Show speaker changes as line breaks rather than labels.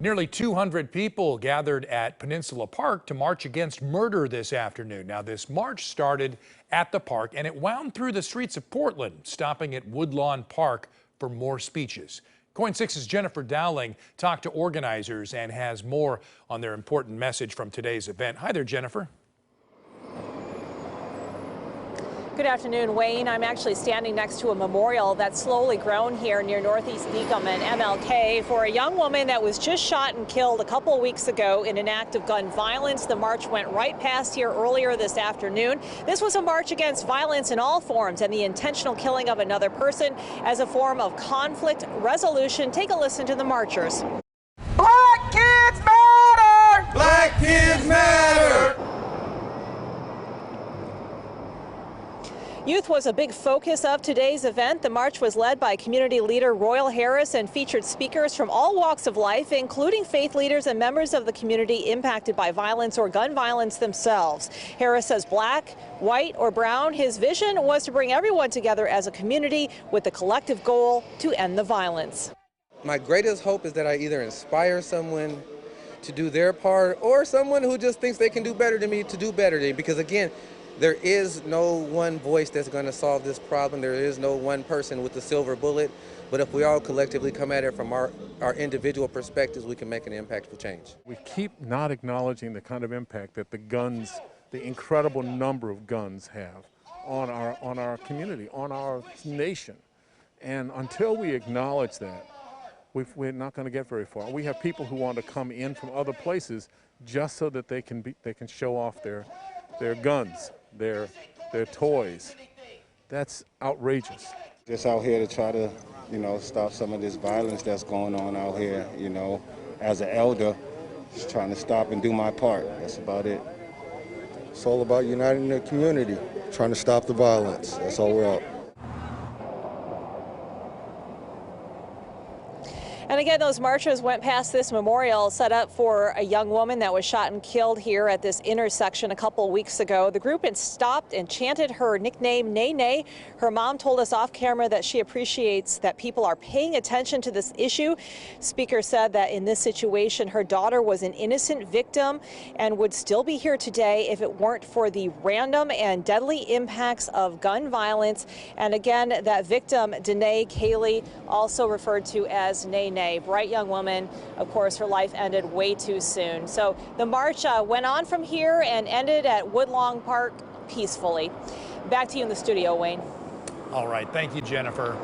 Nearly 200 people gathered at Peninsula Park to march against murder this afternoon. Now, this march started at the park and it wound through the streets of Portland, stopping at Woodlawn Park for more speeches. KOIN 6's Jennifer Dowling talked to organizers and has more on their important message from today's event. Hi there, Jennifer.
Good afternoon, Wayne. I'm actually standing next to a memorial that's slowly grown here near Northeast Deacom and MLK for a young woman that was just shot and killed a couple of weeks ago in an act of gun violence. The march went right past here earlier this afternoon. This was a march against violence in all forms and the intentional killing of another person as a form of conflict resolution. Take a listen to the marchers.
Black kids matter!
Black kids matter!
Youth was a big focus of today's event. The march was led by community leader Royal Harris and featured speakers from all walks of life, including faith leaders and members of the community impacted by violence or gun violence themselves. Harris says black, white, or brown, his vision was to bring everyone together as a community with the collective goal to end the violence.
My greatest hope is that I either inspire someone to do their part or someone who just thinks they can do better than me to do better than me, because again, there is no one voice that's going to solve this problem. There is no one person with the silver bullet. But if we all collectively come at it from our individual perspectives, we can make an impactful change.
We keep not acknowledging the kind of impact that the guns, the incredible number of guns have on our community, on our nation. And until we acknowledge that, we're not going to get very far. We have people who want to come in from other places just so that they can show off their guns, their toys. That's outrageous.
Just out here to try to, stop some of this violence that's going on out here, as an elder, just trying to stop and do my part. That's about it.
It's all about uniting the community, trying to stop the violence. That's all we're out.
And again, those marchers went past this memorial set up for a young woman that was shot and killed here at this intersection a couple weeks ago. The group had stopped and chanted her nickname, Nene. Her mom told us off camera that she appreciates that people are paying attention to this issue. Speaker said that in this situation, her daughter was an innocent victim and would still be here today if it weren't for the random and deadly impacts of gun violence. And again, that victim, Danae Kaylee, also referred to as Nene. Bright young woman. Of course, her life ended way too soon. So the march went on from here and ended at Woodlawn Park peacefully. Back to you in the studio, Wayne.
All right. Thank you, Jennifer.